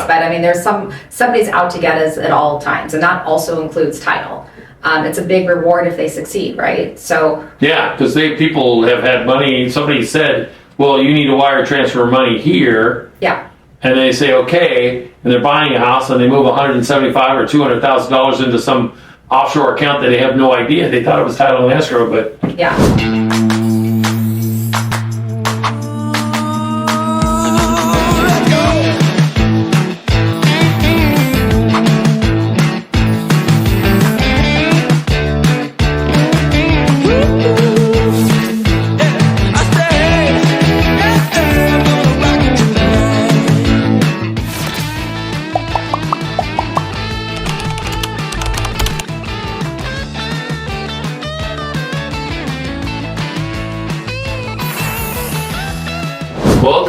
But I mean, there's somebody's out to get us at all times, and that also includes title. It's a big reward if they succeed, right? So yeah, because people have had money. Somebody said, well, you need to wire transfer money here. Yeah. And they say, okay, and they're buying a house and they move $175,000 or $200,000 into some offshore account that they have no idea. They thought it was title and escrow, but yeah.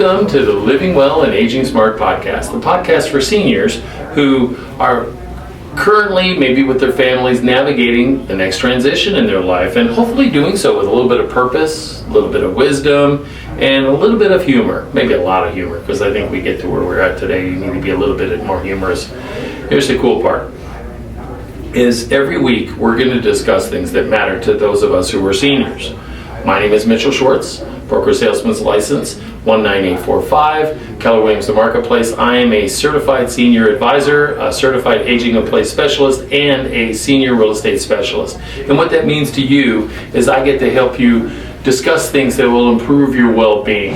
welcome to the Living Well and Aging Smart podcast, the podcast for seniors who are currently, maybe with their families, navigating the next transition in their life, and hopefully doing so with a little bit of purpose, a little bit of wisdom, and a little bit of humor, maybe a lot of humor, because I think we get to where we're at today, you need to be a little bit more humorous. Here's the cool part, is every week we're going to discuss things that matter to those of us who are seniors. My name is Mitch Schwartz, broker salesman's license 19845, Keller Williams The Marketplace. I am a certified senior advisor, a certified aging in place specialist, and a senior real estate specialist. And what that means to you is I get to help you discuss things that will improve your well-being.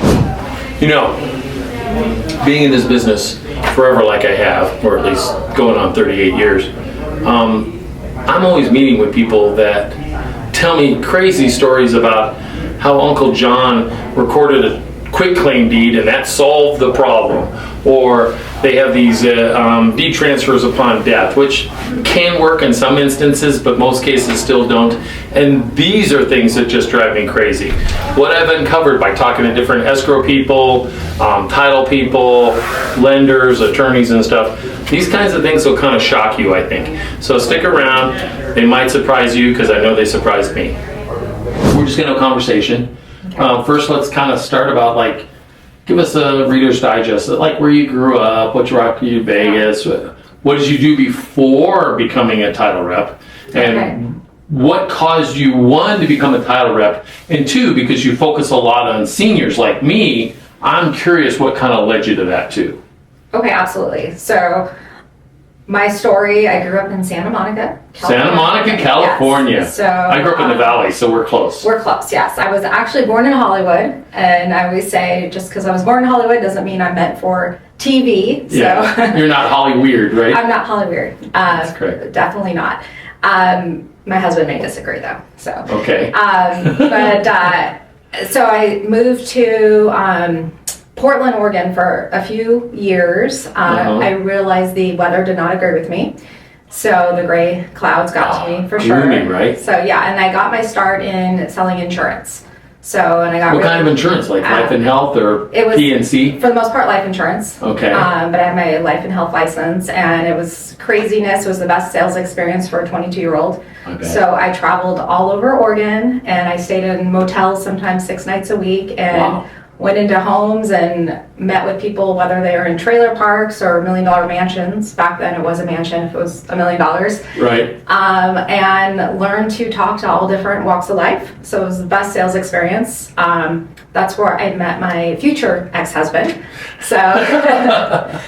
You know, being in this business forever like I have, or at least going on 38 years, I'm always meeting with people that tell me crazy stories about how Uncle John recorded a quitclaim deed and that solved the problem, or they have these deed transfers upon death, which can work in some instances, but most cases still don't. And these are things that just drive me crazy. What I've uncovered by talking to different escrow people, title people, lenders, attorneys and stuff, these kinds of things will kind of shock you, I think. So stick around. They might surprise you, because I know they surprised me. We're just going to have a conversation. Okay. First, let's kind of start about, like, give us a Reader's Digest, like where you grew up, what brought you to Vegas, what did you do before becoming a title rep, and what caused you, one, to become a title rep, and two, because you focus a lot on seniors like me, I'm curious what kind of led you to that too. Okay, absolutely. So my story, I grew up in Santa Monica, California. Santa Monica, California. Yes. So I grew up in the Valley, so we're close. We're close, yes. I was actually born in Hollywood, and I always say just because I was born in Hollywood doesn't mean I'm meant for TV. So. Yeah, you're not Holly Weird, right? I'm not Holly Weird. That's correct. Definitely not. My husband may disagree though. So. Okay. So I moved to Portland, Oregon for a few years. I realized the weather did not agree with me. So the gray clouds got to me for sure. Gloomy, right? So yeah, and I got my start in selling insurance. So, and I got what kind of insurance, like life and health or it was, P&C? For the most part, life insurance. Okay. But I had my life and health license, and it was craziness. It was the best sales experience for a 22-year-old. Okay. So I traveled all over Oregon, and I stayed in motels sometimes 6 nights a week, and went into homes and met with people, whether they were in trailer parks or $1 million mansions. Back then it was a mansion if it was $1 million. Right. And learned to talk to all different walks of life. So it was the best sales experience. That's where I met my future ex-husband. So, I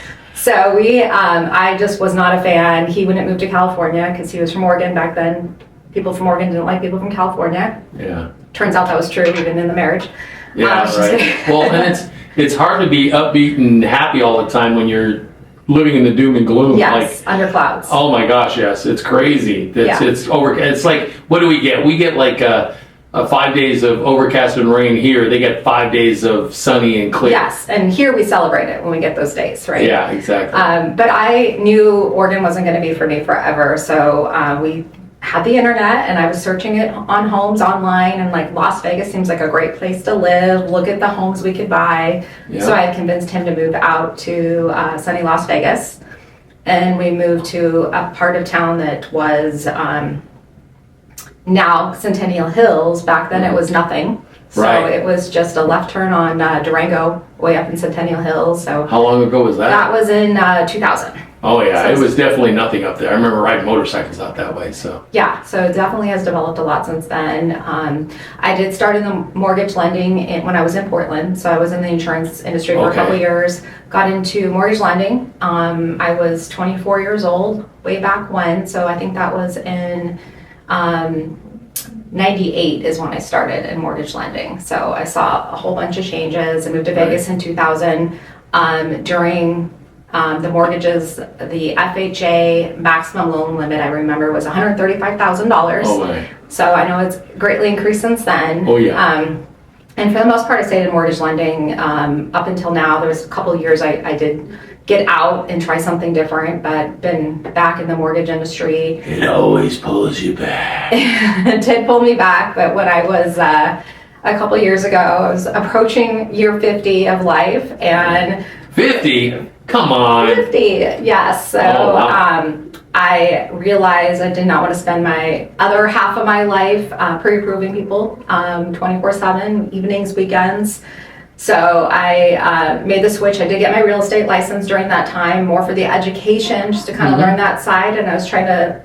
just was not a fan. He wouldn't move to California because he was from Oregon back then. People from Oregon didn't like people from California. Yeah. Turns out that was true even in the marriage. Yeah, right. Well, and it's hard to be upbeat and happy all the time when you're living in the doom and gloom. Yes, under clouds. Oh my gosh, yes, it's crazy. It's over. It's like, what do we get? We get like a 5 days of overcast and rain here. They get 5 days of sunny and clear. Yes, and here we celebrate it when we get those days, right? Yeah, exactly. But I knew Oregon wasn't going to be for me forever, so we had the internet, and I was searching it on homes online, and like Las Vegas seems like a great place to live. Look at the homes we could buy. Yeah. So I had convinced him to move out to sunny Las Vegas, and we moved to a part of town that was now Centennial Hills. Back then it was nothing. So Right. it was just a left turn on Durango, way up in Centennial Hills. So How long ago was that? that was in 2000. Oh yeah, So it was definitely nothing up there. I remember riding motorcycles out that way. So Yeah, so it definitely has developed a lot since then. I did start in the mortgage lending when I was in Portland. So I was in the insurance industry for a couple years, got into mortgage lending. I was 24 years old way back when. So I think that was in 98 is when I started in mortgage lending. So I saw a whole bunch of changes. I moved to Vegas in 2000 during the mortgages, the FHA maximum loan limit, I remember, was $135,000. oh my. So I know it's greatly increased since then. Oh, yeah. And for the most part, I stayed in mortgage lending up until now. There was a couple of years I did get out and try something different, but been back in the mortgage industry. It always pulls you back. It did pull me back, but when I was a couple of years ago, I was approaching year 50 of life, and 50? Come on. 50, yes. So Oh, wow. I realized I did not want to spend my other half of my life pre-approving people 24/7, evenings, weekends. So I made the switch. I did get my real estate license during that time, more for the education, just to kind of learn that side. And I was trying to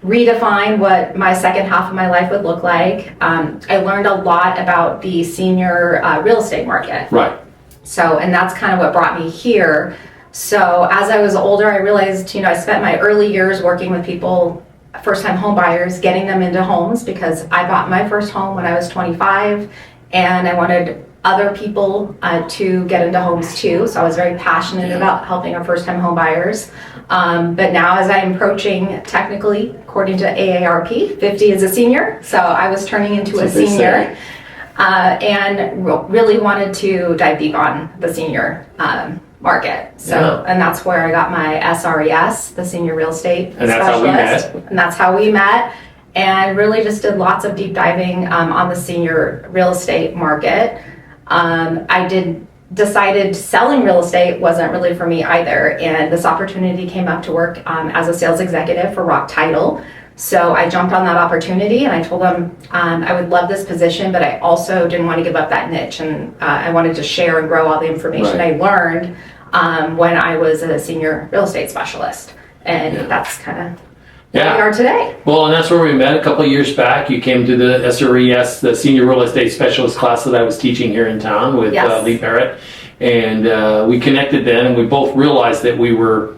redefine what my second half of my life would look like. I learned a lot about the senior real estate market. Right. So, and that's kind of what brought me here. So as I was older, I realized, I spent my early years working with people, first-time home buyers, getting them into homes, because I bought my first home when I was 25, and I wanted other people to get into homes too. So I was very passionate about helping our first-time home buyers. But now, as I'm approaching, technically, according to AARP, 50 is a senior. So I was turning into a senior. And really wanted to dive deep on the senior market. So, and that's where I got my SRES, the Senior Real Estate And that's how we met. And that's how we met. And really just did lots of deep diving on the senior real estate market. Decided selling real estate wasn't really for me either. And this opportunity came up to work as a sales executive for Rock Title. So I jumped on that opportunity, and I told them I would love this position, but I also didn't want to give up that niche, and I wanted to share and grow all the information I learned when I was a senior real estate specialist. And that's kind of where we are today. Well, and that's where we met a couple of years back. You came to the SRES, the Senior Real Estate Specialist class that I was teaching here in town with Lee Parrott. And we connected then, and we both realized that we were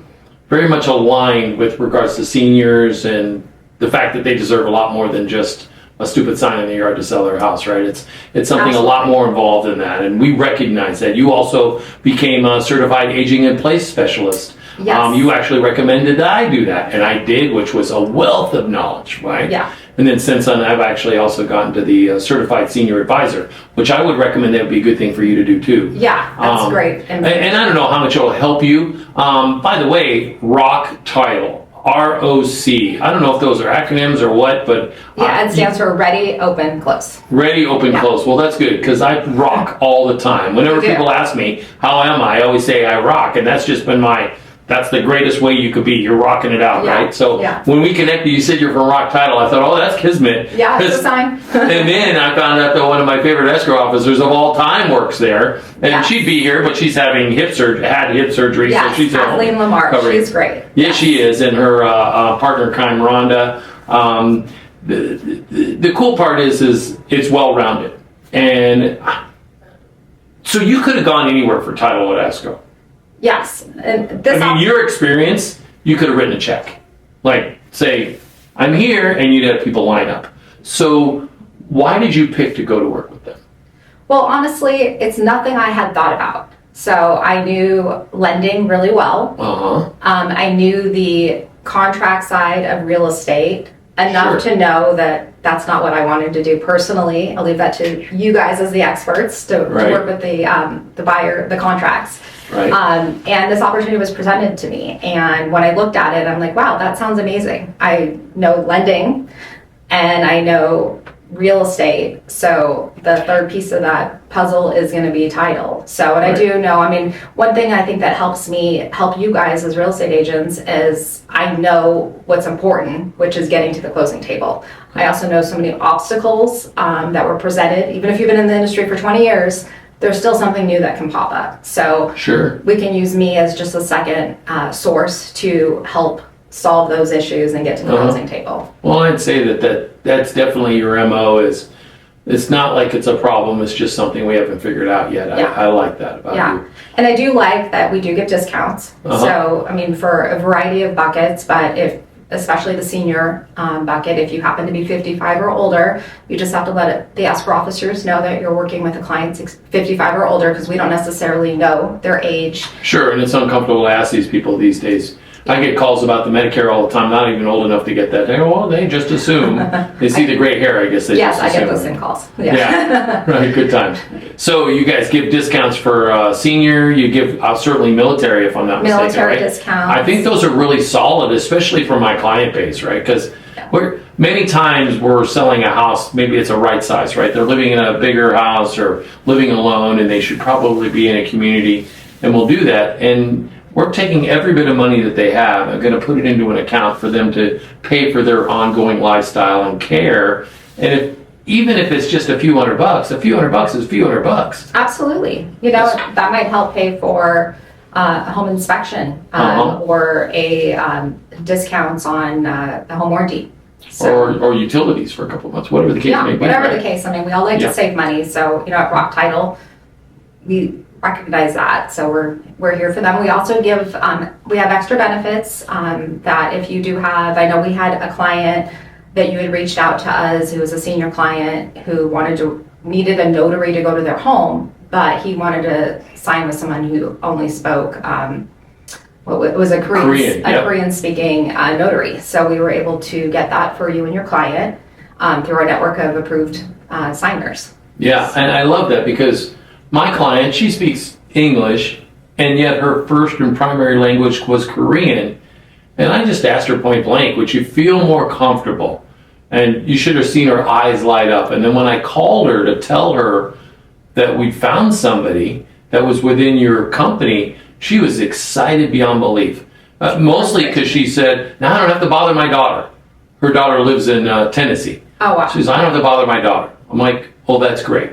very much aligned with regards to seniors and the fact that they deserve a lot more than just a stupid sign in the yard to sell their house, right? It's something a lot more involved than that, and we recognize that. You also became a certified aging in place specialist. Yes. You actually recommended that I do that, and I did, which was a wealth of knowledge, right? Yeah. And then since then, I've actually also gotten to the certified senior advisor, which I would recommend that would be a good thing for you to do too. Yeah, that's great. And I don't know how much it will help you. By the way, Rock Title. ROC. I don't know if those are acronyms or what, but it stands for Ready, Open, Close. Ready, Open, Close. Well, that's good, because I rock all the time. Whenever people ask me, how am I always say I rock, and that's just been that's the greatest way you could be. You're rocking it out, right? So when we connected, you said you're from Rock Title. I thought, oh, that's Kismet. Yeah, it's a sign. And then I found out that one of my favorite escrow officers of all time works there. And she'd be here, but she's having had hip surgery. Yes, so she's Kathleen Lamar. She's great. Yes, she is. And her partner, Kaim Rhonda. The cool part is it's well-rounded. And so you could have gone anywhere for title at escrow. Yes. And your experience, you could have written a check. Like, say, I'm here, and you'd have people line up. So why did you pick to go to work with them? Well, honestly, it's nothing I had thought about. So I knew lending really well. I knew the contract side of real estate enough to know that that's not what I wanted to do personally. I'll leave that to you guys as the experts to work with the buyer, the contracts. Right. And this opportunity was presented to me. And when I looked at it, I'm like, wow, that sounds amazing. I know lending, and I know real estate. So the third piece of that puzzle is going to be title. So, and I do know, I mean, one thing I think that helps me help you guys as real estate agents is I know what's important, which is getting to the closing table. I also know so many obstacles that were presented. Even if you've been in the industry for 20 years, there's still something new that can pop up. So we can use me as just a second source to help solve those issues and get to the closing table. Well, I'd say that's definitely your MO. Is it's not like it's a problem, it's just something we haven't figured out yet. I like that about you. And I do like that we do give discounts. So, I mean, for a variety of buckets, but especially the senior bucket, if you happen to be 55 or older, you just have to let the escrow officers know that you're working with a client 55 or older, because we don't necessarily know their age. Sure, and it's uncomfortable to ask these people these days. I get calls about the Medicare all the time, not even old enough to get that. They go, well, they just assume. They see the gray hair, I guess they just assume. Yes, I get those same calls. Yeah, right, good times. So you guys give discounts for senior, you give certainly military, if I'm not mistaken, Military right? discounts. I think those are really solid, especially for my client base, right? Because many times we're selling a house, maybe it's a right size, right? They're living in a bigger house or living alone, and they should probably be in a community, and we'll do that. And we're taking every bit of money that they have and going to put it into an account for them to pay for their ongoing lifestyle and care. And even if it's just a few $100, a few $100 is a few $100. Absolutely. You know, that might help pay for a home inspection or a discounts on the home warranty. So, or utilities for a couple of months, whatever the case may be. Whatever the case. I mean, we all like to save money. So, you know, at Rock Title, we recognize that, so we're here for them. We also give we have extra benefits that if you do have. I know we had a client that you had reached out to us who was a senior client who needed a notary to go to their home, but he wanted to sign with someone who only spoke was a Korean speaking notary. So we were able to get that for you and your client through our network of approved signers. Yeah, and I love that, because my client, she speaks English, and yet her first and primary language was Korean. And I just asked her point blank, would you feel more comfortable? And you should have seen her eyes light up. And then when I called her to tell her that we found somebody that was within your company, she was excited beyond belief. Mostly because she said, now I don't have to bother my daughter. Her daughter lives in Tennessee. Oh, wow. She says, I don't have to bother my daughter. I'm like, oh, that's great.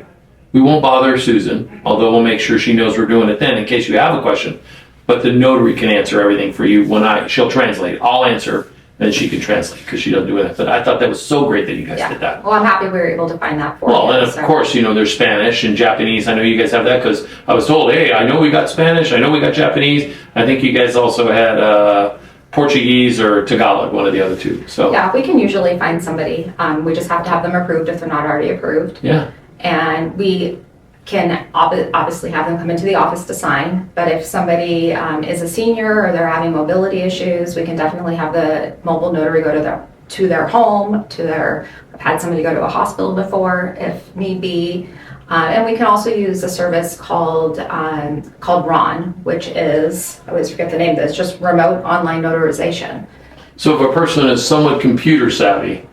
We won't bother Susan, although we'll make sure she knows we're doing it then in case you have a question. But the notary can answer everything for you she'll translate. I'll answer, and she can translate because she doesn't do it. But I thought that was so great that you guys did that. Well, I'm happy we were able to find that for you. Well, and of course, you know, there's Spanish and Japanese. I know you guys have that because I was told, hey, I know we got Spanish, I know we got Japanese. I think you guys also had Portuguese or Tagalog, one of the other two. So yeah, we can usually find somebody. We just have to have them approved if they're not already approved. Yeah. And we can obviously have them come into the office to sign, but if somebody is a senior or they're having mobility issues, we can definitely have the mobile notary go to their home, I've had somebody go to a hospital before if need be. And we can also use a service called RON, which is, I always forget the name of this, just remote online notarization. So if a person is somewhat computer savvy.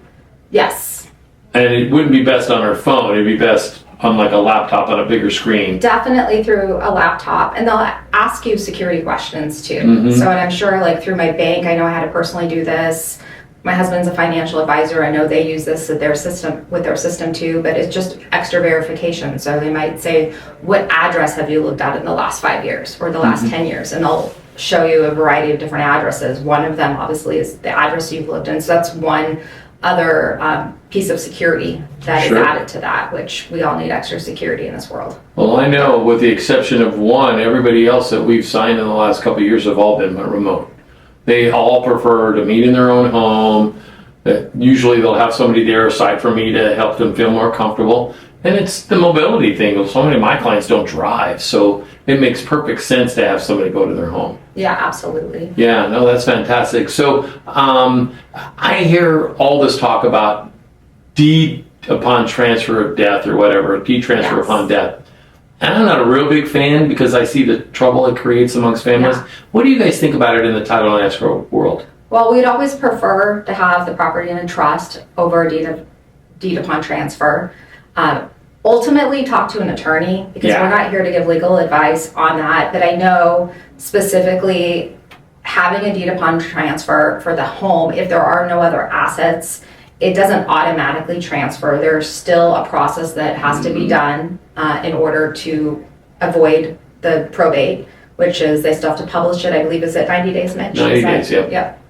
Yes. And it wouldn't be best on her phone, it'd be best on like a laptop on a bigger screen. Definitely through a laptop, and they'll ask you security questions too. So, and I'm sure like through my bank, I know I had to personally do this. My husband's a financial advisor. I know they use this with their system too, but it's just extra verification. So they might say, what address have you looked at in the last 5 years or the last 10 years? And they'll show you a variety of different addresses. One of them obviously is the address you've lived in. So that's one other piece of security that is added to that, which we all need extra security in this world. Well, I know with the exception of one, everybody else that we've signed in the last couple of years have all been remote. They all prefer to meet in their own home. Usually they'll have somebody there aside from me to help them feel more comfortable. And it's the mobility thing. So many of my clients don't drive, so it makes perfect sense to have somebody go to their home. Yeah, absolutely. Yeah, no, that's fantastic. So I hear all this talk about deed upon transfer of death or whatever, deed transfer upon death. And I'm not a real big fan because I see the trouble it creates amongst families. Yeah. What do you guys think about it in the title and escrow world? Well, we'd always prefer to have the property in a trust over a deed of deed upon transfer. Ultimately, talk to an attorney, because Yeah. we're not here to give legal advice on that. But I know specifically having a deed upon transfer for the home, if there are no other assets, it doesn't automatically transfer. There's still a process that has to be done in order to avoid the probate, which is they still have to publish it. I believe, is it 90 days, Mitch? 90 days, yeah. Yep.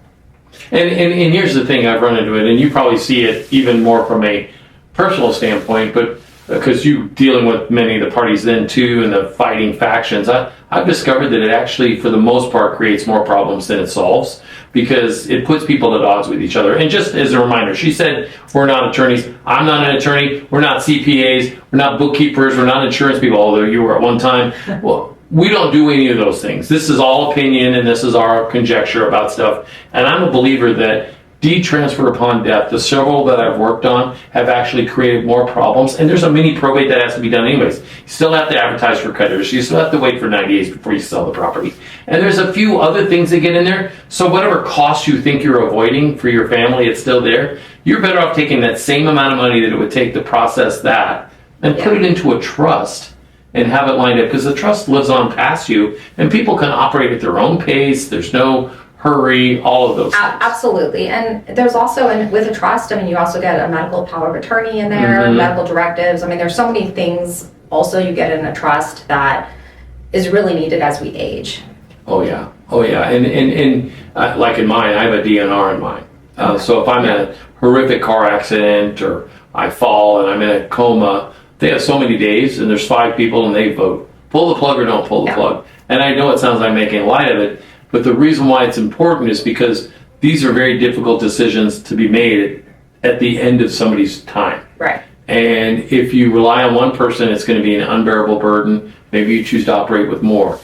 And here's the thing, I've run into it, and you probably see it even more from a personal standpoint, but because you dealing with many of the parties then too, and the fighting factions, I've discovered that it actually, for the most part, creates more problems than it solves, because it puts people at odds with each other. And just as a reminder, she said, we're not attorneys. I'm not an attorney. We're not CPAs. We're not bookkeepers. We're not insurance people, although you were at one time. Well, we don't do any of those things. This is all opinion, and this is our conjecture about stuff. And I'm a believer that deed transfer upon death, the several that I've worked on, have actually created more problems. And there's a mini probate that has to be done anyways. You still have to advertise for creditors. You still have to wait for 90 days before you sell the property. And there's a few other things that get in there. So whatever costs you think you're avoiding for your family, it's still there. You're better off taking that same amount of money that it would take to process that and put it into a trust and have it lined up, because the trust lives on past you, and people can operate at their own pace. There's no hurry, all of those things. Absolutely. And there's also, with a trust, I mean, you also get a medical power of attorney in there, medical directives. I mean, there's so many things also you get in a trust that is really needed as we age. Oh yeah. And like in mine, I have a DNR in mine. So if I'm in a horrific car accident, or I fall and I'm in a coma, they have so many days, and there's 5 people, and they vote. Pull the plug or don't pull the plug. And I know it sounds like making light of it, but the reason why it's important is because these are very difficult decisions to be made at the end of somebody's time. Right. And if you rely on one person, it's going to be an unbearable burden. Maybe you choose to operate with more.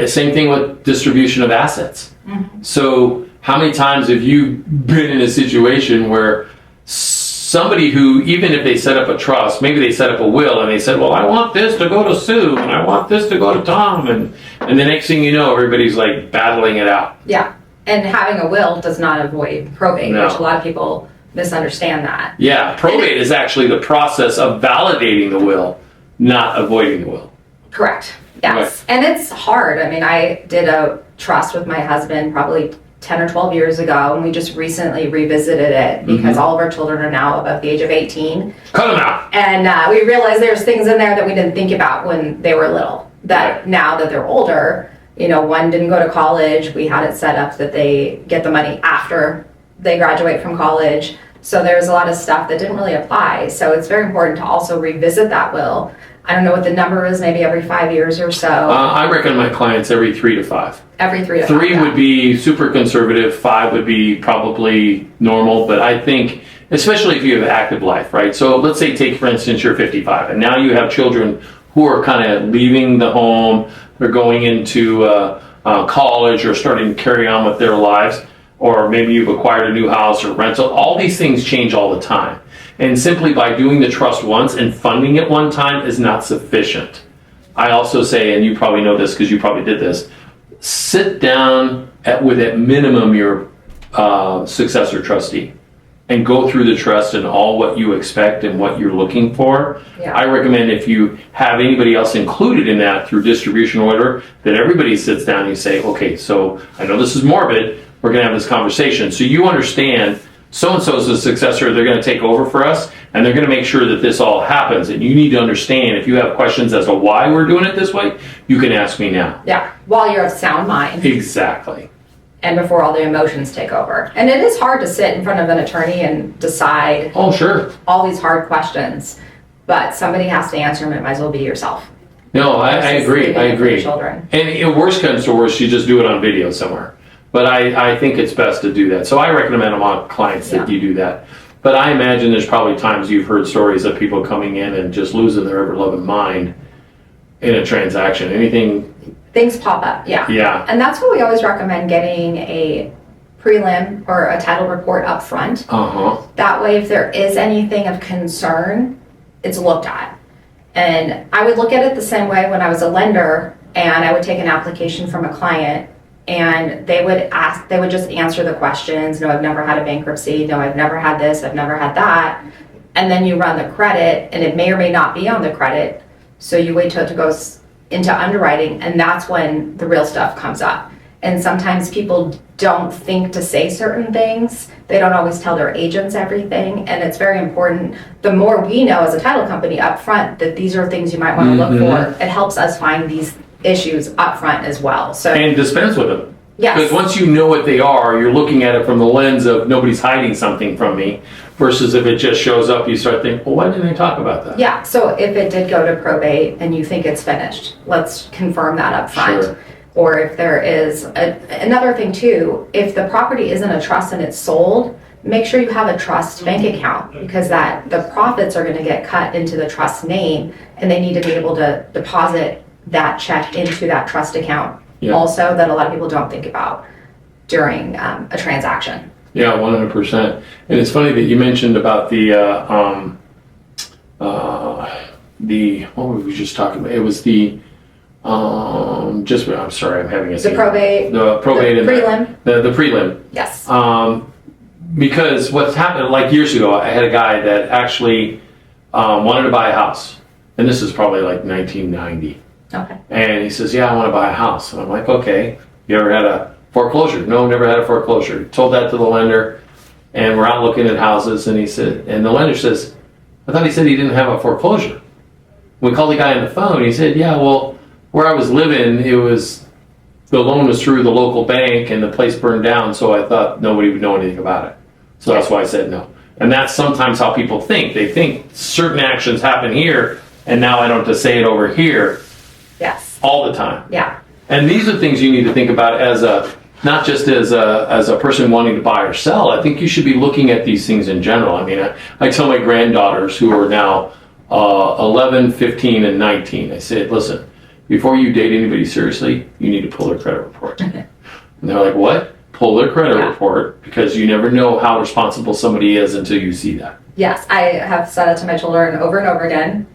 Same thing with distribution of assets. So how many times have you been in a situation where somebody who, even if they set up a trust, maybe they set up a will, and they said, well, I want this to go to Sue, and I want this to go to Tom, and the next thing you know, everybody's like battling it out. Yeah. And having a will does not avoid probate, No. which a lot of people misunderstand that. Yeah, probate is actually the process of validating the will, not avoiding the will. Correct. Yes. And it's hard. I mean, I did a trust with my husband probably 10 or 12 years ago, and we just recently revisited it because all of our children are now above the age of 18. Cut them out. And we realized there's things in there that we didn't think about when they were little, that now that they're older, you know, one didn't go to college. We had it set up that they get the money after they graduate from college. So there's a lot of stuff that didn't really apply. So it's very important to also revisit that will. I don't know what the number is, maybe every 5 years or so. I recommend my clients every 3 to 5. Every 3 to 5. 3 would be super conservative, 5 would be probably normal, but I think, especially if you have active life, right? So let's say, take for instance, you're 55, and now you have children who are kind of leaving the home, they're going into college or starting to carry on with their lives, or maybe you've acquired a new house or rental. All these things change all the time. And simply by doing the trust once and funding it one time is not sufficient. I also say, and you probably know this because you probably did this, sit down with at minimum your successor trustee and go through the trust and all what you expect and what you're looking for. Yeah. I recommend, if you have anybody else included in that through distribution order, that everybody sits down and you say, okay, so I know this is morbid, we're going to have this conversation. So you understand so-and-so is the successor, they're going to take over for us, and they're going to make sure that this all happens. And you need to understand, if you have questions as to why we're doing it this way, you can ask me now. Yeah, while you're of sound mind. Exactly. And before all the emotions take over. And it is hard to sit in front of an attorney and decide Oh, sure. all these hard questions, but somebody has to answer them. It might as well be yourself. No, I agree. I agree. Children. And if worst comes to worst, you just do it on video somewhere. But I think it's best to do that. So I recommend my clients that you do that. But I imagine there's probably times you've heard stories of people coming in and just losing their ever-loving mind in a transaction. Anything? Things pop up, yeah. Yeah. And that's what we always recommend, getting a prelim or a title report up front. Uh-huh. That way, if there is anything of concern, it's looked at. And I would look at it the same way when I was a lender, and I would take an application from a client, and they would just answer the questions. No, I've never had a bankruptcy. No, I've never had this. I've never had that. and then you run the credit, and it may or may not be on the credit, so you wait till it goes into underwriting, and that's when the real stuff comes up. And sometimes people don't think to say certain things. They don't always tell their agents everything, and it's very important. The more we know as a title company up front that these are things you might want to look for, it helps us find these issues up front as well. So And dispense with them. yes. Because once you know what they are, you're looking at it from the lens of nobody's hiding something from me, versus if it just shows up, you start thinking, well, why didn't they talk about that? Yeah, so if it did go to probate and you think it's finished, let's confirm that up front. Sure. Or if there is another thing too, if the property isn't a trust and it's sold, make sure you have a trust bank account, because the profits are going to get cut into the trust name, and they need to be able to deposit that check into that trust account. Yeah. Also, that a lot of people don't think about during a transaction. Yeah, 100%. And it's funny that you mentioned about what were we just talking about? It was I'm sorry, I'm having a The probate. The probate The and prelim. the prelim. Yes. Because what's happened, like years ago, I had a guy that actually wanted to buy a house. And this is probably like 1990. Okay. And he says, yeah, I want to buy a house. And I'm like, okay, you ever had a foreclosure? No, never had a foreclosure. Told that to the lender, and we're out looking at houses, and the lender says, I thought he said he didn't have a foreclosure. We called the guy on the phone, he said, yeah, well, where I was living, the loan was through the local bank and the place burned down, so I thought nobody would know anything about it. So that's why I said no. And that's sometimes how people think. They think certain actions happen here, and now I don't have to say it over here. Yes. All the time. Yeah. And these are things you need to think about not just as a person wanting to buy or sell. I think you should be looking at these things in general. I mean, I tell my granddaughters, who are now 11, 15, and 19, I said, listen, before you date anybody seriously, you need to pull their credit report. And they're like, what? Pull their credit report, because you never know how responsible somebody is until you see that. Yes, I have said it to my children over and over again,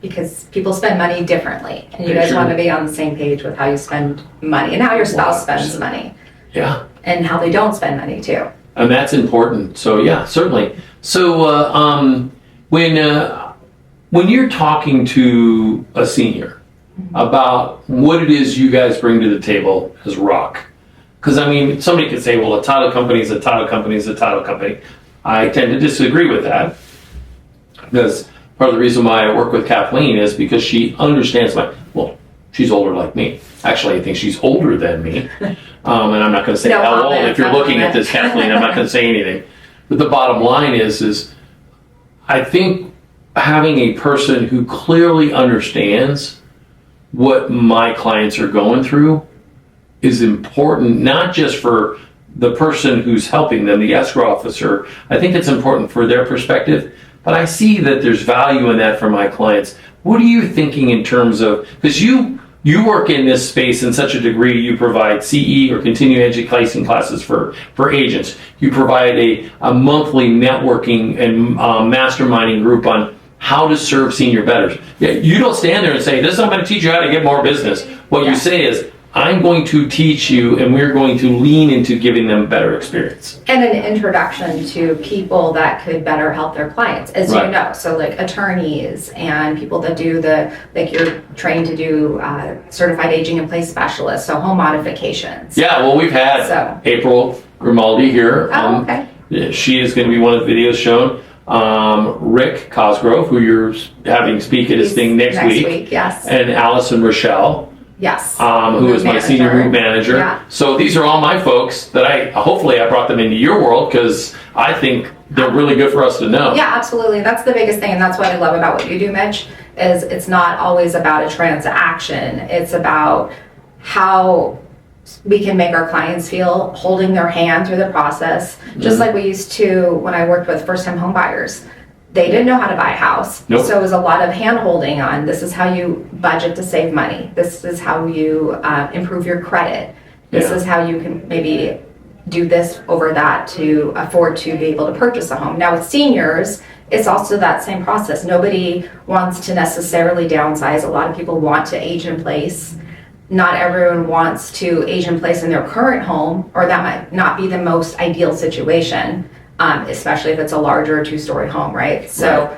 because people spend money differently, and you guys want to be on the same page with how you spend money and how your spouse spends money. Yeah. And how they don't spend money too. And that's important. So yeah, certainly. So when you're talking to a senior about what it is you guys bring to the table as Rock, because I mean, somebody could say, well, a title company is a title company is a title company. I tend to disagree with that, because part of the reason why I work with Kathleen is because she understands she's older like me. Actually, I think she's older than me. And I'm not going to say how old. If you're looking at this, Kathleen, I'm not going to say anything. But the bottom line is I think having a person who clearly understands what my clients are going through is important, not just for the person who's helping them, the escrow officer. I think it's important for their perspective, but I see that there's value in that for my clients. What are you thinking in terms of, because you work in this space in such a degree, you provide CE or continuing education classes for agents. You provide a monthly networking and masterminding group on how to serve senior bettors. Yeah, you don't stand there and say, this is I'm going to teach you how to get more business. What you say is, I'm going to teach you, and we're going to lean into giving them better experience. And an introduction to people that could better help their clients, as you know. So like attorneys and people that do you're trained to do certified aging in place specialists, so home modifications. Yeah, well, we've had April Grimaldi here. Oh, okay. She is going to be one of the videos shown. Rick Cosgrove, who you're having speak at his thing next week. Yes. And Allison Rochelle. Yes. Who is my senior group manager. Yeah. So these are all my folks that hopefully I brought them into your world, because I think they're really good for us to know. Yeah, absolutely. That's the biggest thing, and that's what I love about what you do, Mitch, is it's not always about a transaction. It's about how we can make our clients feel, holding their hand through the process, just like we used to when I worked with first-time home buyers. They didn't know how to buy a house. Nope. So it was a lot of hand-holding on, this is how you budget to save money. This is how you improve your credit. This is how you can maybe do this over that to afford to be able to purchase a home. Now with seniors, it's also that same process. Nobody wants to necessarily downsize. A lot of people want to age in place. Not everyone wants to age in place in their current home, or that might not be the most ideal situation. especially if it's a larger 2-story home, right? So, Right.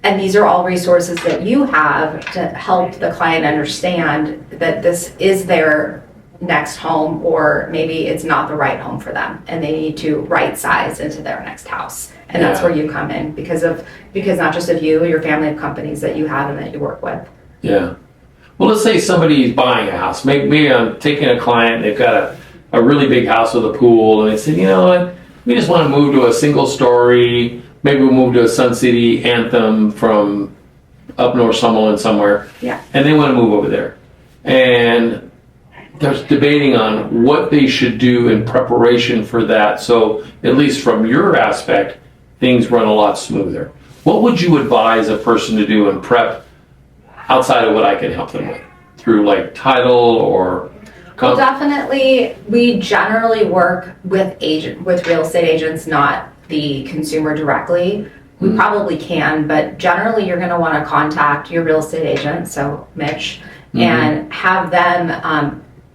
and these are all resources that you have to help the client understand that this is their next home, or maybe it's not the right home for them and they need to right size into their next house. And that's Yeah. where you come in because not just of you, your family of companies that you have and that you work with. Yeah. Well, let's say somebody's buying a house. Maybe I'm taking a client, they've got a really big house with a pool, and they said, you know what, we just want to move to a single story. Maybe we'll move to a Sun City Anthem from up north somewhere. Yeah. And they want to move over there. And there's debating on what they should do in preparation for that. So at least from your aspect, things run a lot smoother. What would you advise a person to do in prep outside of what I can help them with? Through like title or... Well, definitely, we generally work with real estate agents, not the consumer directly. We probably can, but generally you're going to want to contact your real estate agent, so Mitch, and have them,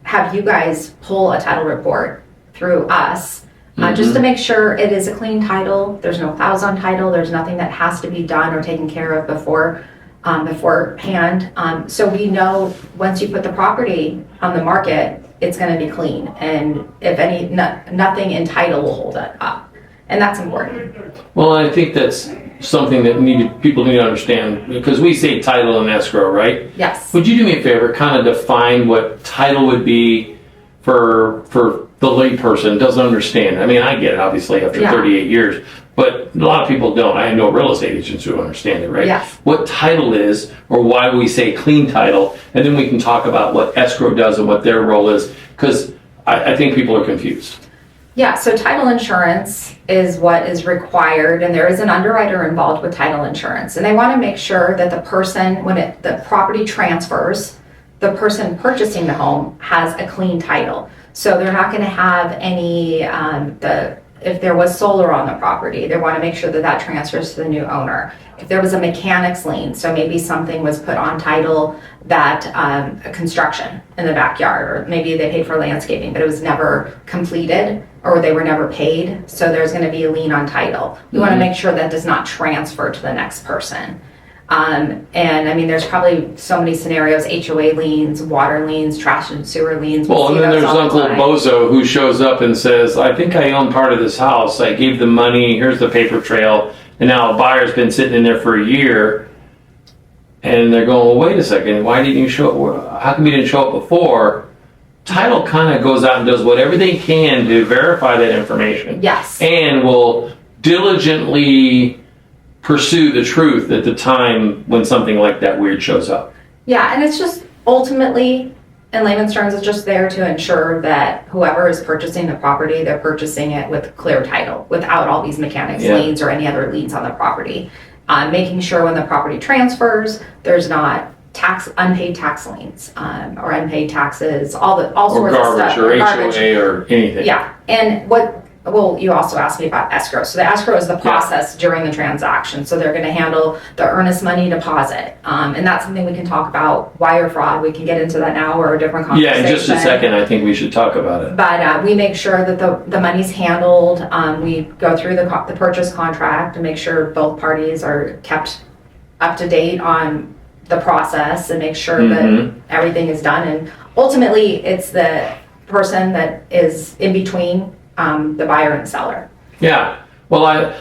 have you guys pull a title report through us, just to make sure it is a clean title. There's no fouls on title. There's nothing that has to be done or taken care of beforehand. So we know once you put the property on the market, it's going to be clean, and if nothing in title will hold it up, and that's important. Well, I think that's something that people need to understand, because we say title and escrow, right? Yes. Would you do me a favor, kind of define what title would be for the lay person doesn't understand? I mean, I get it, obviously, after 38 years, but a lot of people don't. I know real estate agents who understand it, right? Yes. What title is, or why we say clean title, and then we can talk about what escrow does and what their role is, because I think people are confused. Yeah, so title insurance is what is required, and there is an underwriter involved with title insurance, and they want to make sure that the person, when the property transfers, the person purchasing the home has a clean title. So they're not going to have any, if there was solar on the property, they want to make sure that that transfers to the new owner. If there was a mechanics lien, so maybe something was put on title that a construction in the backyard, or maybe they paid for landscaping, but it was never completed, or they were never paid, so there's going to be a lien on title. We want to make sure that does not transfer to the next person. And I mean, there's probably so many scenarios: HOA liens, water liens, trash and sewer liens. Well, and then there's Uncle Bozo who shows up and says, I think I own part of this house. I gave them money. Here's the paper trail. And now a buyer's been sitting in there for a year. And they're going, well, wait a second. Why didn't you show up? How come you didn't show up before? Title kind of goes out and does whatever they can to verify that information. Yes. And will diligently pursue the truth at the time when something like that weird shows up. Yeah, and it's just ultimately, in layman's terms, it's just there to ensure that whoever is purchasing the property, they're purchasing it with clear title, without all these mechanics liens or any other liens on the property. Making sure when the property transfers, there's not unpaid tax liens, or unpaid taxes, all sorts of stuff. Or garbage, or HOA, or anything. Yeah, and you also asked me about escrow. So the escrow is the process during the transaction. So they're going to handle the earnest money deposit. And that's something we can talk about, wire fraud. We can get into that now, or a different conversation. Yeah, in just a second, I think we should talk about it. But we make sure that the money's handled. We go through the purchase contract and make sure both parties are kept up to date on the process, and make sure that everything is done. And ultimately, it's the person that is in between the buyer and seller. Yeah. Well,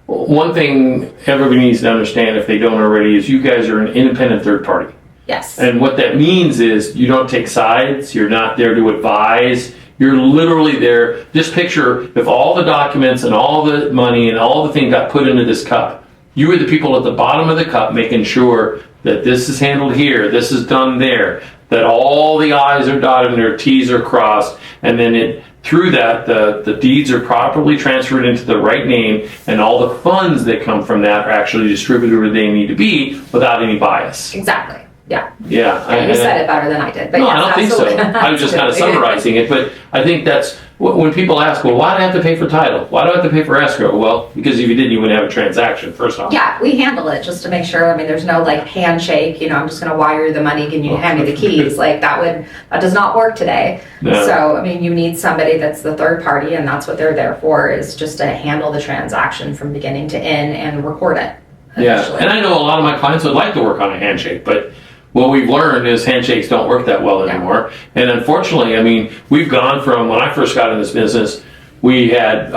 one thing everybody needs to understand, if they don't already, is you guys are an independent third party. Yes. And what that means is you don't take sides. You're not there to advise. You're literally there. Just picture if all the documents and all the money and all the things got put into this cup. You were the people at the bottom of the cup making sure that this is handled here, this is done there, that all the I's are dotted and their T's are crossed, and then through that, the deeds are properly transferred into the right name, and all the funds that come from that are actually distributed where they need to be without any bias. Exactly. Yeah. Yeah. You said it better than I did. But no, yes, I don't think absolutely. so. I was just kind of summarizing it, but I think that's when people ask, well, why do I have to pay for title? Why do I have to pay for escrow? Well, because if you didn't, you wouldn't have a transaction, first off. Yeah, we handle it just to make sure. I mean, there's no like handshake, I'm just going to wire you the money and you hand me the keys. Like that does not work today. No. So, I mean, you need somebody that's the third party, and that's what they're there for, is just to handle the transaction from beginning to end and record it. Yeah, and I know a lot of my clients would like to work on a handshake, but what we've learned is handshakes don't work that well anymore. And unfortunately, I mean, we've gone from, when I first got in this business, we had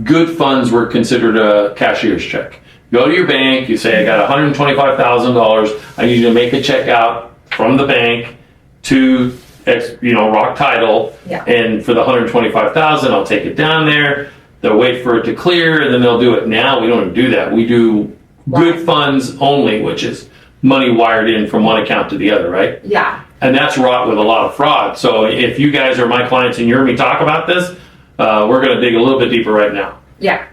good funds were considered a cashier's check. Go to your bank, you say, I got $125,000, I need you to make a check out from the bank to Rock Title, and for the $125,000, I'll take it down there, they'll wait for it to clear, and then they'll do it. Now we don't do that. We do good funds only, which is money wired in from one account to the other, right? Yeah. And that's wrought with a lot of fraud. So if you guys are my clients and you hear me talk about this, we're going to dig a little bit deeper right now. Yeah.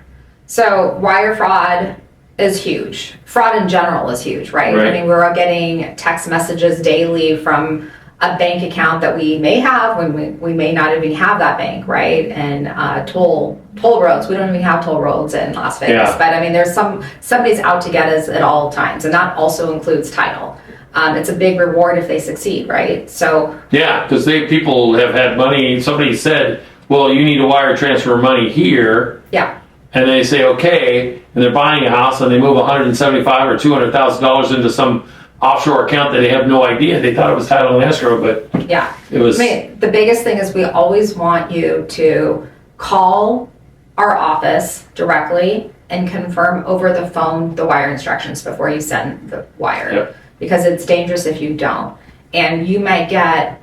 So wire fraud is huge. Fraud in general is huge, right? I mean, we're getting text messages daily from a bank account that we may have when we may not even have that bank, right? And toll roads. We don't even have toll roads in Las Vegas. Yeah. But I mean, there's somebody's out to get us at all times, and that also includes title. It's a big reward if they succeed, right? So yeah, because people have had money. Somebody said, well, you need to wire transfer money here. Yeah. And they say, okay, and they're buying a house and they move $175,000 or $200,000 into some offshore account that they have no idea. They thought it was title and escrow, but yeah, it was. I mean, the biggest thing is we always want you to call our office directly and confirm over the phone the wire instructions before you send the wire. Yep. Because it's dangerous if you don't. And you might get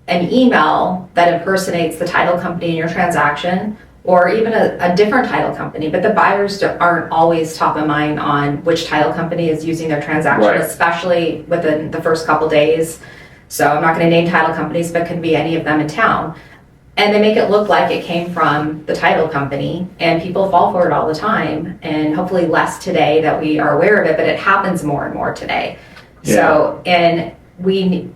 an email that impersonates the title company in your transaction, or even a different title company, but the buyers aren't always top of mind on which title company is using their transaction, especially within the first couple days. So I'm not going to name title companies, but it could be any of them in town. And they make it look like it came from the title company, and people fall for it all the time, and hopefully less today that we are aware of it, but it happens more and more today. Yeah. So, and we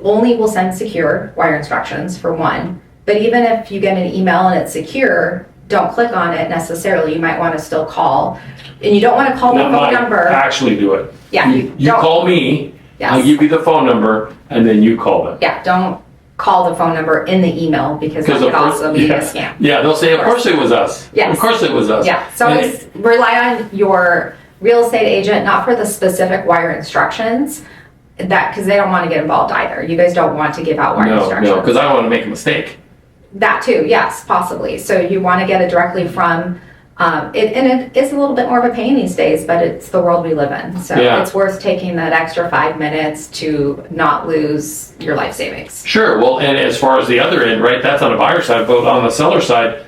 only will send secure wire instructions for one. But even if you get an email and it's secure, don't click on it necessarily. You might want to still call. And you don't want to call the phone number. Actually do it. Yeah. You call me, Yes. I'll give you the phone number, and then you call them. Yeah, don't call the phone number in the email because that could also be a scam. Yeah, they'll say, of course it was us. Yes. Of course it was us. Yeah, so always rely on your real estate agent, not for the specific wire instructions, because they don't want to get involved either. You guys don't want to give out wire instructions. No, because I don't want to make a mistake. That too, yes, possibly. So you want to get it directly from, and it is a little bit more of a pain these days, but it's the world we live in. So it's worth taking that extra 5 minutes to not lose your life savings. Sure, well, and as far as the other end, right, that's on the buyer side, but on the seller side,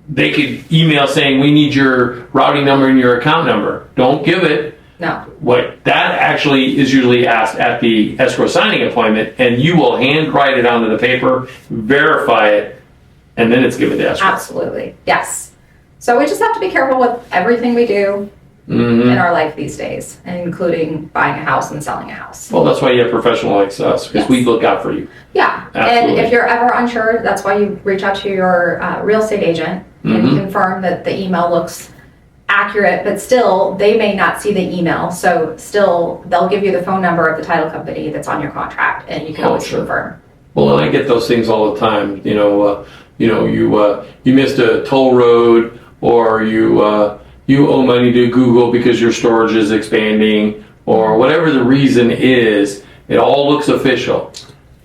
they could email saying, we need your routing number and your account number. Don't give it. No. What that actually is usually asked at the escrow signing appointment, and you will handwrite it onto the paper, verify it, and then it's given to escrow. Absolutely, yes. So we just have to be careful with everything we do in our life these days, including buying a house and selling a house. Well, that's why you have professionals like us, because we look out for you. Yeah, Absolutely. And if you're ever unsure, that's why you reach out to your real estate agent and confirm that the email looks accurate, but still they may not see the email, so still they'll give you the phone number of the title company that's on your contract, and you can always confirm. Well, and I get those things all the time. You missed a toll road, or you owe money to Google because your storage is expanding, or whatever the reason is. It all looks official.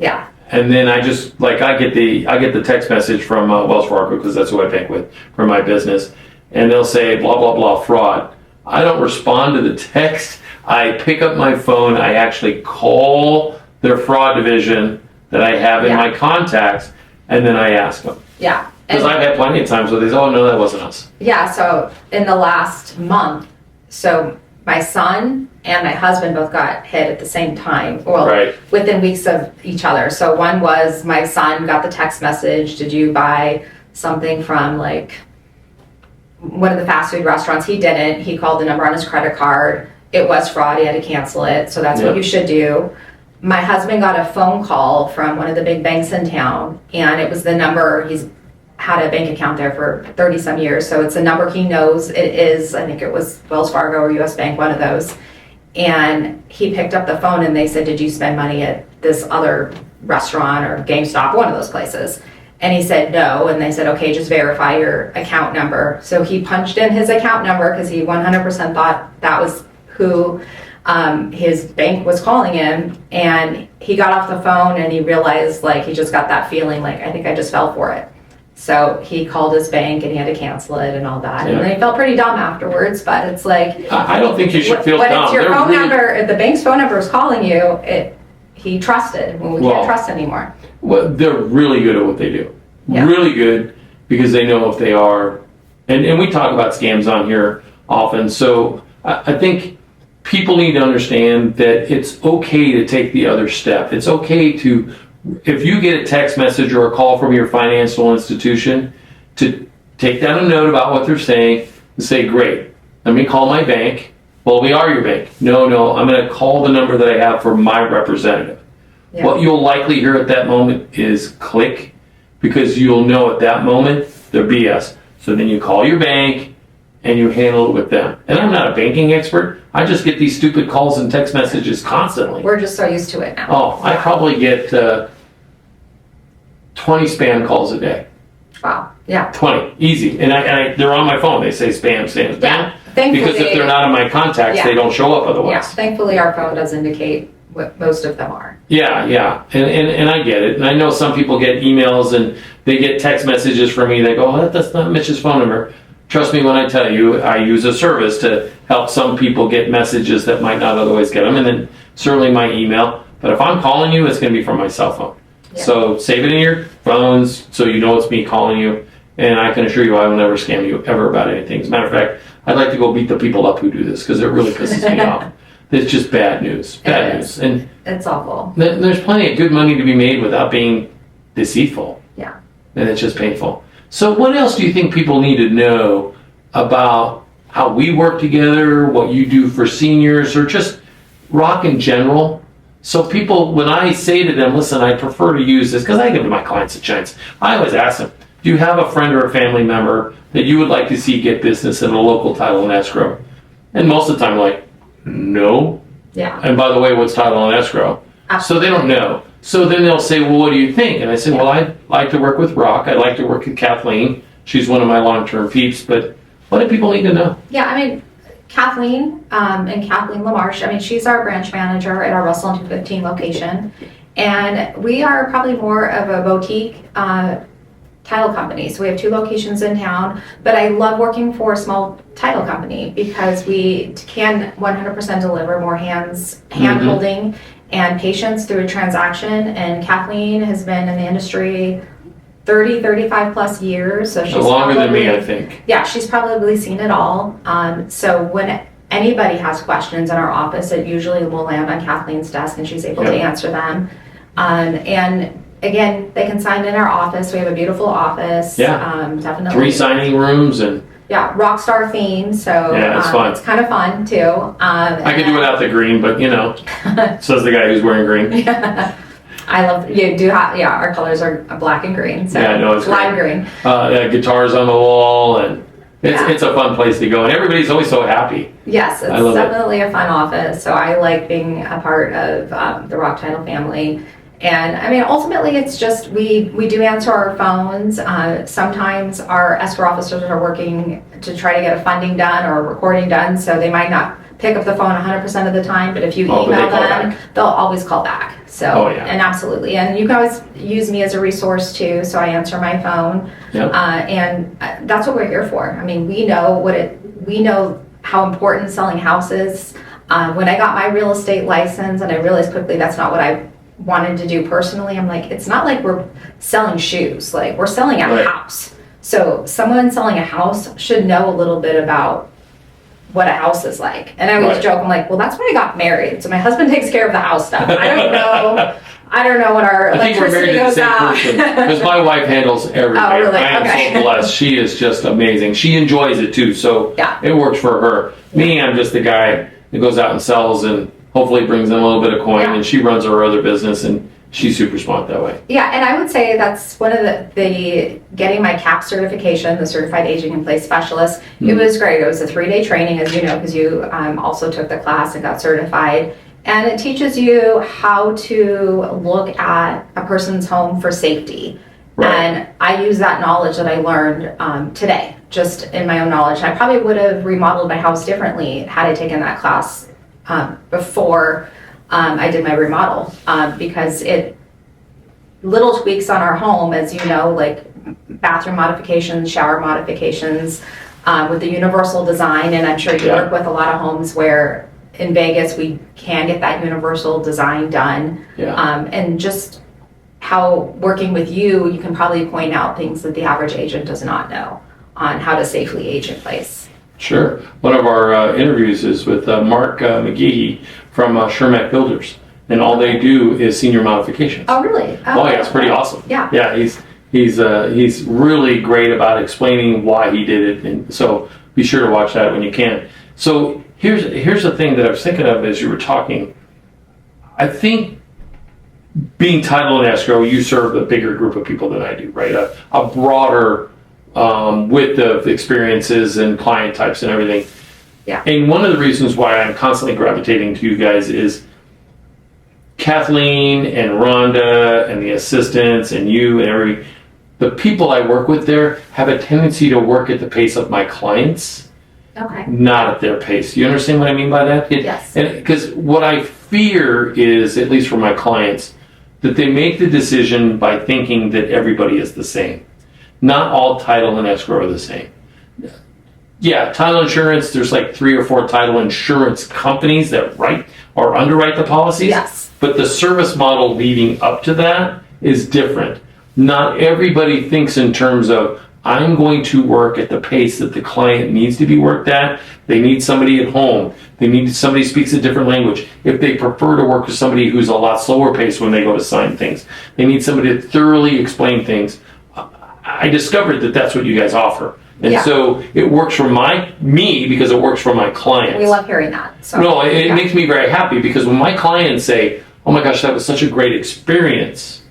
Yeah. And then I get the text message from Wells Fargo, because that's who I bank with for my business. And they'll say, blah, blah, blah, fraud. I don't respond to the text. I pick up my phone. I actually call their fraud division that I have in my contacts, and then I ask them. Yeah. Because I've had plenty of times where they say, oh, no, that wasn't us. Yeah, so in the last month, so my son and my husband both got hit at the same time, within weeks of each other. So one was my son got the text message, did you buy something from like one of the fast food restaurants? He didn't. He called the number on his credit card, it was fraud. He had to cancel it. So that's what you should do. My husband got a phone call from one of the big banks in town, and it was the number. He's had a bank account there for 30 some years. So it's a number he knows. It is, I think it was Wells Fargo or US Bank, one of those. And he picked up the phone and they said, did you spend money at this other restaurant or GameStop, one of those places? And he said no. And they said, okay, just verify your account number. So he punched in his account number because he 100% thought that was who his bank was calling him. And he got off the phone and he realized, like, he just got that feeling like, I think I just fell for it. So he called his bank and he had to cancel it and all that. And he felt pretty dumb afterwards, but it's like... I don't think you should feel dumb. When it's your phone number, if the bank's phone number is calling you, he trusted when we can't trust anymore. Well, they're really good at what they do. Yeah. Really good, because they know if they are... And we talk about scams on here often. So I think people need to understand that it's okay to take the other step. It's okay to... If you get a text message or a call from your financial institution, to take down a note about what they're saying and say, great, let me call my bank. Well, we are your bank. No, I'm going to call the number that I have for my representative. Yeah. What you'll likely hear at that moment is click, because you'll know at that moment they're BS. So then you call your bank and you handle it with them. And I'm not a banking expert. I just get these stupid calls and text messages constantly. We're just so used to it now. Oh, I probably get 20 spam calls a day. Wow. Yeah. 20. Easy. And they're on my phone. They say spam. Yeah. Thankfully, because if they're not in my contacts, they don't show up otherwise. Yeah. Thankfully, our phone does indicate what most of them are. Yeah. And I get it. And I know some people get emails and they get text messages from me. They go, oh, that's not Mitch's phone number. Trust me when I tell you, I use a service to help some people get messages that might not otherwise get them. And then certainly my email. But if I'm calling you, it's going to be from my cell phone. Yeah. So save it in your phones so you know it's me calling you. And I can assure you I will never scam you ever about anything. As a matter of fact, I'd like to go beat the people up who do this, because it really pisses me off. It's just bad news. Bad news. And it's awful. There's plenty of good money to be made without being deceitful. Yeah. And it's just painful. So what else do you think people need to know about how we work together, what you do for seniors, or just Rock in general? So people, when I say to them, listen, I prefer to use this, because I give to my clients a chance, I always ask them, do you have a friend or a family member that you would like to see get business in a local title and escrow? And most of the time, like, no. Yeah. And by the way, what's title and escrow? Absolutely. So they don't know. So then they'll say, well, what do you think? And I say, well, I'd like to work with Rock. I'd like to work with Kathleen. She's one of my long-term peeps. But what do people need to know? Yeah, I mean, Kathleen and Kathleen LaMarche, I mean, she's our branch manager at our Russell and 215 location. And we are probably more of a boutique title company. So we have 2 locations in town, but I love working for a small title company because we can 100% deliver more hand-holding and patience through a transaction. And Kathleen has been in the industry 35 plus years. So she's longer than me, I think. Yeah, she's probably seen it all. So when anybody has questions in our office, it usually will land on Kathleen's desk and she's able to answer them. And again, they can sign in our office. We have a beautiful office. Yeah. Definitely. 3 signing rooms and... Yeah, rock star theme. So it's fun. It's kind of fun too. I could do without the green, but you know, says the guy who's wearing green. Yeah. I love, you do have, our colors are black and green. So it's lime green. Guitars on the wall, and it's a fun place to go, and everybody's always so happy. Yes, it's definitely a fun office. So I like being a part of the Rock Title family. And I mean, ultimately, it's just we do answer our phones. Sometimes our escrow officers are working to try to get a funding done or a recording done, so they might not pick up the phone 100% of the time. But if you email them, they'll always call back. So, and absolutely, and you can always use me as a resource too. So I answer my phone, and that's what we're here for. I mean, we know how important selling houses. When I got my real estate license, and I realized quickly that's not what I wanted to do personally. I'm like, it's not like we're selling shoes, like we're selling a house. So someone selling a house should know a little bit about what a house is like. And I always joke, I'm like, well, that's why I got married. So my husband takes care of the house stuff. I don't know what our electricity goes out. Because my wife handles everything. Oh, really? I am so blessed. She is just amazing. She enjoys it too, so it works for her. Me, I'm just the guy and goes out and sells and hopefully brings in a little bit of coin, Yeah. and she runs her other business, and she's super smart that way. Yeah, and I would say that's one of the getting my CAP certification, the Certified Aging in Place Specialist. It was great. It was a 3-day training, as you know, because you also took the class and got certified. And it teaches you how to look at a person's home for safety. Right. And I use that knowledge that I learned today, just in my own knowledge. I probably would have remodeled my house differently had I taken that class before I did my remodel, because little tweaks on our home, as you know, like bathroom modifications, shower modifications, with the universal design. And I'm sure you work with a lot of homes where in Vegas we can get that universal design done. And just how working with you can probably point out things that the average agent does not know on how to safely age in place. Sure. One of our interviews is with Mark McGehee from Shermack Builders, and all they do is senior modifications. Oh, really? Oh yeah, it's pretty awesome. Yeah. Yeah, he's really great about explaining why he did it, and so be sure to watch that when you can. So here's the thing that I was thinking of as you were talking. I think being title and escrow, you serve a bigger group of people than I do, right? A broader width of experiences and client types and everything. Yeah. And one of the reasons why I'm constantly gravitating to you guys is Kathleen and Rhonda and the assistants and you and the people I work with there have a tendency to work at the pace of my clients, Okay. not at their pace. You understand what I mean by that? Yes. And because what I fear is, at least for my clients, that they make the decision by thinking that everybody is the same. Not all title and escrow are the same. Yeah, title insurance, there's like 3 or 4 title insurance companies that write or underwrite the policies. Yes. But the service model leading up to that is different. Not everybody thinks in terms of, I'm going to work at the pace that the client needs to be worked at. They need somebody at home. They need somebody who speaks a different language. If they prefer to work with somebody who's a lot slower paced when they go to sign things, they need somebody to thoroughly explain things. I discovered that that's what you guys offer. And so it works for me because it works for my clients. We love hearing that. So, No, it makes me very happy because when my clients say, oh my gosh, that was such a great experience,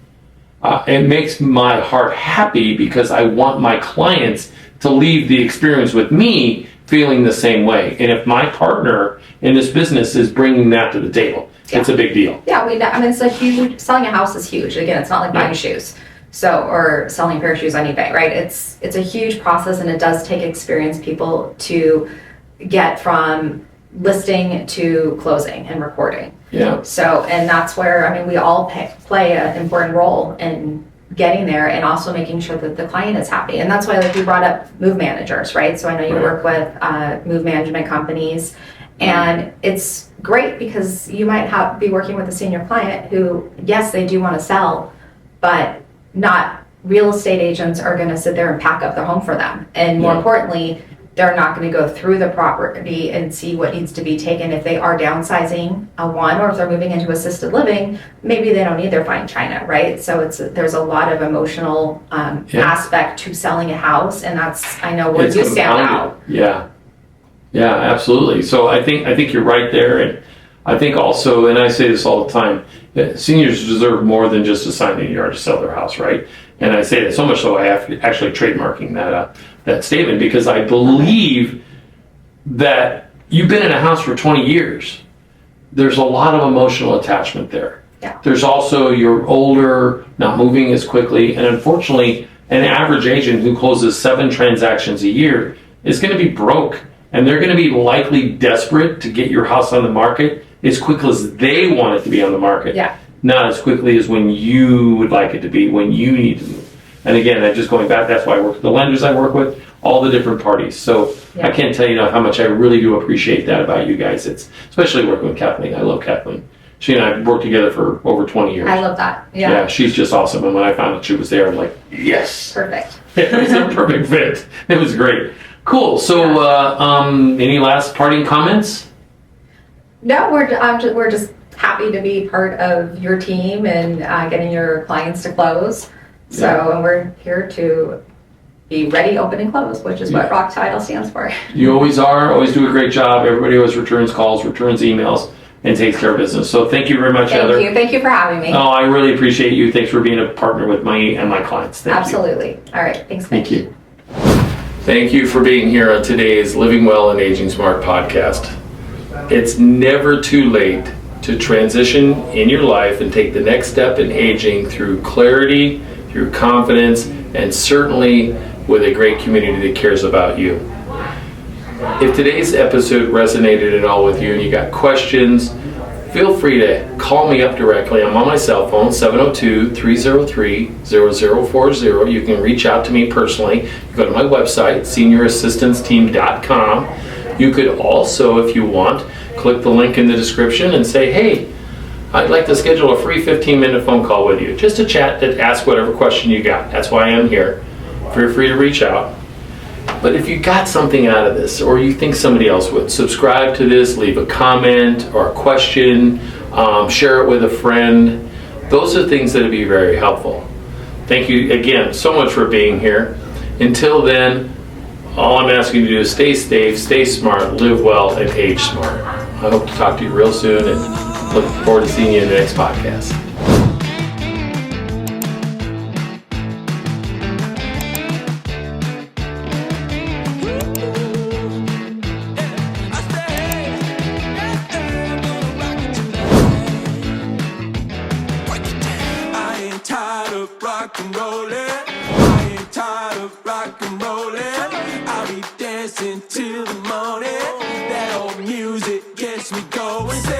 it makes my heart happy because I want my clients to leave the experience with me feeling the same way. And if my partner in this business is bringing that to the table, it's a big deal. Yeah, I mean, it's a huge, selling a house is huge. Again, it's not like buying shoes. So, or selling a pair of shoes on eBay, right? It's a huge process, and it does take experienced people to get from listing to closing and recording. Yeah. So, and that's where, I mean, we all play an important role in getting there and also making sure that the client is happy. And that's why, like, you brought up move managers, right? So I know you work with move management companies, and it's great because you might be working with a senior client who, yes, they do want to sell, but not real estate agents are going to sit there and pack up their home for them. And more importantly, they're not going to go through the property and see what needs to be taken. If they are downsizing or if they're moving into assisted living, maybe they don't need their fine china, right? So there's a lot of emotional aspect to selling a house, and that's, I know, where you stand out. Yeah, absolutely. So I think you're right there, and I think also, and I say this all the time, seniors deserve more than just a sign in the yard to sell their house, right? And I say that so much so I have actually trademarking that statement, because I believe that you've been in a house for 20 years. There's a lot of emotional attachment there. Yeah. There's also, you're older, not moving as quickly, and unfortunately, an average agent who closes 7 transactions a year is going to be broke, and they're going to be likely desperate to get your house on the market as quickly as they want it to be on the market. Yeah. Not as quickly as when you would like it to be, when you need to move. And again, I'm just going back, that's why I work with the lenders I work with, all the different parties. So I can't tell you how much I really do appreciate that about you guys. It's especially working with Kathleen. I love Kathleen. She and I have worked together for over 20 years. I love that. Yeah, she's just awesome. And when I found out she was there, I'm like, yes. Perfect. It was a perfect fit. It was great. Cool. So any last parting comments? No, we're just happy to be part of your team and getting your clients to close. So, and we're here to be ready, open, and close, which is what Rock Title stands for. You always are, always do a great job. Everybody always returns calls, returns emails, and takes care of business. So thank you very much, Heather. Thank you for having me. Oh, I really appreciate you. Thanks for being a partner with me and my clients. Thank you. Absolutely. All right, thanks. Thank you. Thank you for being here on today's Living Well and Aging Smart podcast. It's never too late to transition in your life and take the next step in aging through clarity, through confidence, and certainly with a great community that cares about you. If today's episode resonated at all with you and you got questions, feel free to call me up directly. I'm on my cell phone, 702-303-0040. You can reach out to me personally. You go to my website, seniorassistanceteam.com. You could also, if you want, click the link in the description and say, hey, I'd like to schedule a free 15-minute phone call with you, just to chat and ask whatever question you got. That's why I'm here. Feel free to reach out. But if you got something out of this, or you think somebody else would, subscribe to this, leave a comment or a question, share it with a friend. Those are things that would be very helpful. Thank you again so much for being here. Until then, all I'm asking you to do is stay safe, stay smart, live well, and age smart. I hope to talk to you real soon, and look forward to seeing you in the next podcast. Rock and rollin', I ain't tired of rock and rollin'. I'll be dancing till the morning. That old music gets me going.